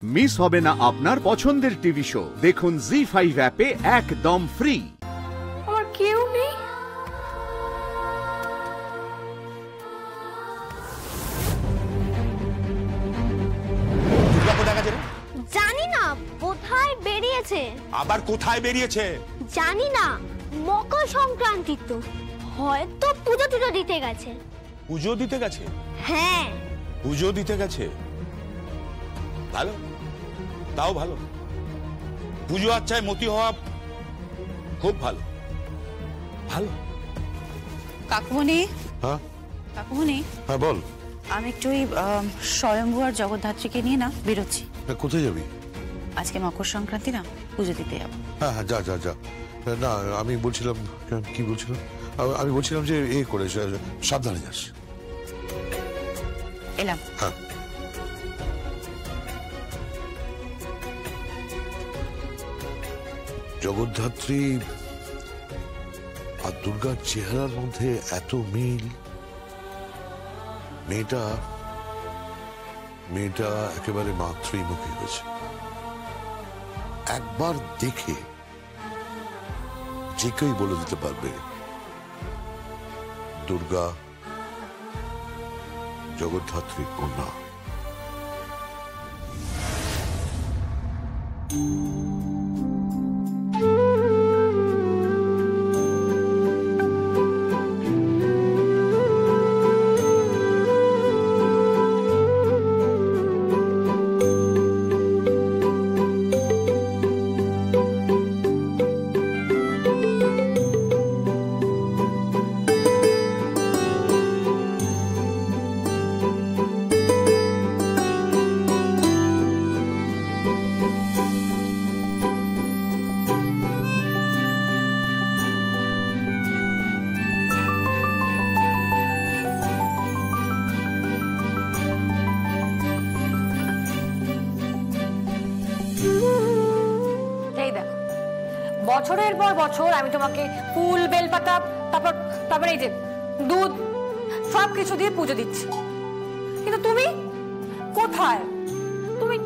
Miss হবে না আপনার পছন্দের টিভি শো। দেখুন জি5 অ্যাপে একদম ফ্রি। আমার কেউ নেই। জানি না, কোথায় বেরিয়েছে। আবার কোথায় বেরিয়েছে জানি না, মকর সংক্রান্তি তো, হয়তো পুজো টুজো দিতে গেছে। পুজো দিতে গেছে? হ্যাঁ, পুজো দিতে গেছে। ভালো, তাও ভালো। পুজো আচ্ছায় মতি হওয়া খুব ভালো। ভালো। কাকুমণি। হ্যাঁ কাকুমণি। হ্যাঁ বল। আমি একটু ওই স্বয়ম্ভু আর জগদ্ধাত্রীকে নিয়ে না বেরোচ্ছি। কোথায় যাবি? আজকে মকর সংক্রান্তি না, পুজো দিতে যাবো। হ্যাঁ হ্যাঁ, যা যা যা। না আমি বলছিলাম, কি বলছিলাম, আমি বলছিলাম যে এ করে সাবধানে যাস। এলাম। হ্যাঁ। জগদ্ধাত্রী আর দুর্গার চেহারার মধ্যে এত মিল। মেয়েটা একেবারে মাতৃমুখী হয়েছে। একবার দেখে যে কেউই বলে দিতে পারবে দুর্গা জগদ্ধাত্রীর কন্যা। বছরের পর বছর আমি তোমাকে ফুল, বেলপাতা, তারপর এই যে দুধ, সবকিছু দিয়ে পুজো দিচ্ছি, কিন্তু তুমি কোথায়? তুমি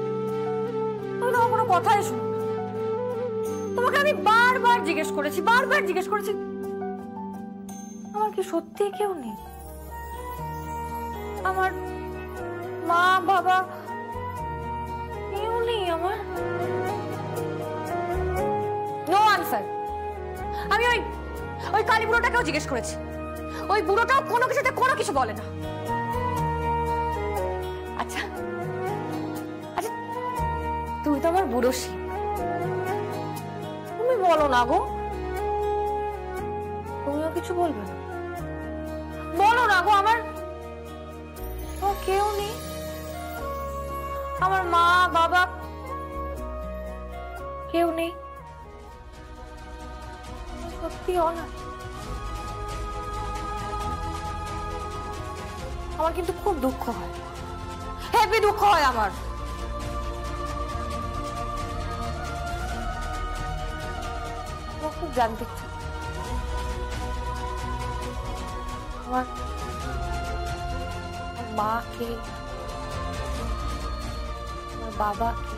কোনো কথাই শোনো। তোমাকে আমি বারবার জিজ্ঞেস করেছি, আমার কি সত্যি কেউ নেই? আমার মা বাবা কেউ নেই আমার? No answer. আমি ওই কালী বুড়োটাকেও জিজ্ঞেস করেছি, ওই বুড়োটাও কোনো কিছুতে কোনো কিছু বলে না। আচ্ছা আচ্ছা, তুই তো আমার বুড়োশি, তুমি বলো না গো, তুমিও কিছু বলবে না? বলো না গো, আমার কেউ নেই, আমার মা বাবা কেউ নেই। সত্যি অনাথ। আমার কিন্তু খুব দুঃখ হয়, হেভি দুঃখ হয় আমার। খুব জানতে ইচ্ছা আমার মা কে, আমার বাবা কে।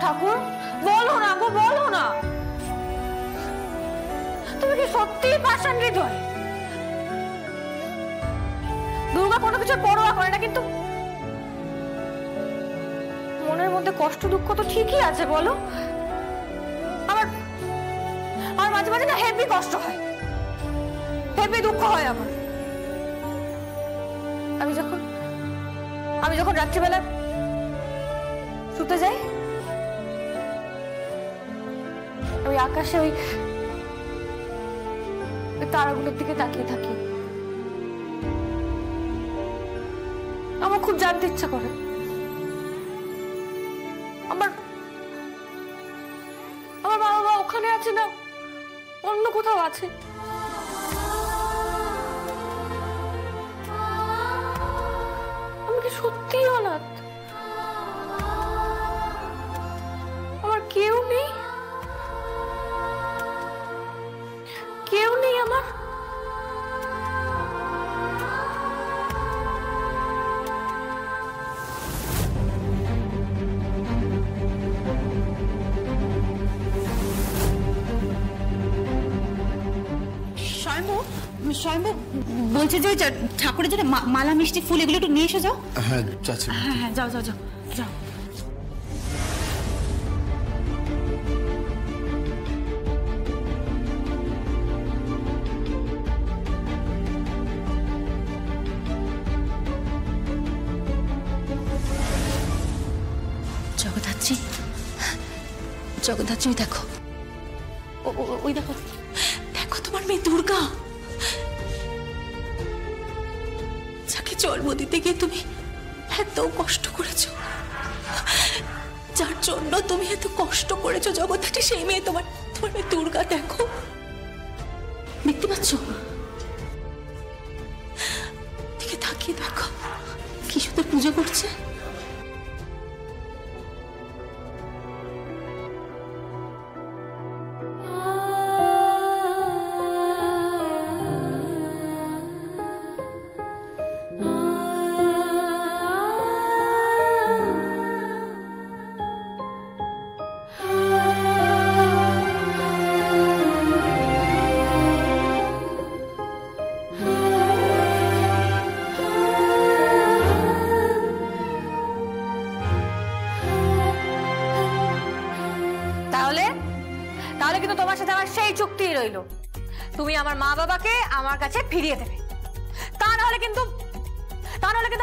ঠাকুর বলো না গো, বলো না। তুমি কি সত্যি পাষাণ হৃদয়? দুর্গা কোনো কিছুর পরোয়া করে না, কিন্তু মনের মধ্যে কষ্ট দুঃখ তো ঠিকই আছে বলো। আমার মাঝে মাঝে না হেভি কষ্ট হয়, হেভি দুঃখ হয় আমার। আমি যখন রাত্রিবেলা শুতে যাই, ওই আকাশে ওই তারাগুলোর দিকে তাকিয়ে থাকি, আমার খুব জানতে ইচ্ছা করে আমার মা বাবা ওখানে আছে না অন্য কোথাও আছে। কেউ নেই আমার? স্বয়ম্ভু স্বয়ম্ভু বলছে যে ওই ঠাকুরের জন্য মালা মিষ্টি ফুল এগুলো একটু নিয়ে এসে যাও। হ্যাঁ যাচ্ছি। হ্যাঁ হ্যাঁ যাও যাও যাও যাও। জগদ্ধাত্রী জগদ্ধাত্রী ওই দেখো, ওই দেখো দেখো তোমার মেয়ে দুর্গা, যাকে জন্ম দিতে গিয়ে তুমি এত কষ্ট করেছো, যার জন্য তুমি এত কষ্ট করেছো জগদ্ধাত্রী, সেই মেয়ে তোমার মেয়ে দুর্গা। দেখো দেখতে পাচ্ছ, দিকে তাকিয়ে দেখো কি সুন্দর পুজো করছে। তাহলে কিন্তু তোমার সাথে আমার সেই চুক্তি রইল, তুমি আমার মা বাবাকে আমার কাছে ফিরিয়ে দেবে, তা নাহলে কিন্তু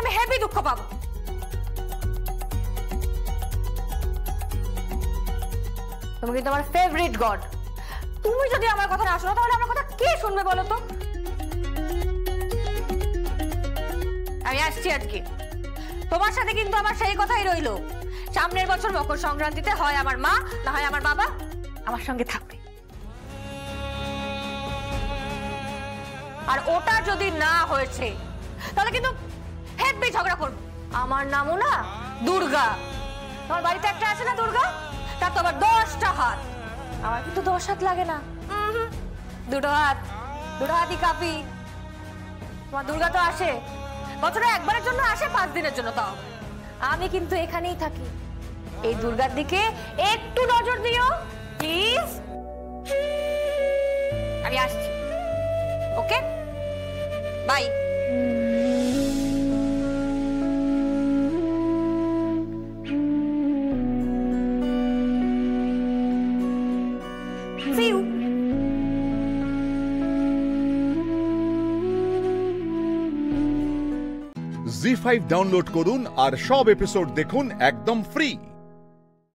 আমি হেভি দুঃখ পাবো। তুমি কিন্তু আমার ফেভারিট গড, তুমি যদি আমার কথা না শোনো তাহলে আমার কথা কে শুনবে বলো তো? আমি আসছি আজকে, তোমার সাথে কিন্তু আমার সেই কথাই রইল, সামনের বছর মকর সংক্রান্তিতে হয় আমার মা না হয় আমার বাবা আমার সঙ্গে থাকবে। আর ওটা যদি না হয়েছে তাহলে কিন্তু হেব্বি ঝগড়া করবো। আমার নামও না দুর্গা, তোমার বাড়িতে একটা আছে না দুর্গা, তার তো আবার 10টা হাত, আমার কিন্তু 10 হাত লাগে না, 2 হাতই কাফি। তোমার দুর্গা তো আসে বছরে একবারের জন্য, আসে 5 দিনের জন্য, তাও আমি কিন্তু এখানেই থাকি। এই দুর্গার দিকে একটু নজর দিও প্লিজ, আমি আসছি। Okay bye. See you. ZEE5 download করুন আর সব এপিসোড দেখুন একদম ফ্রি।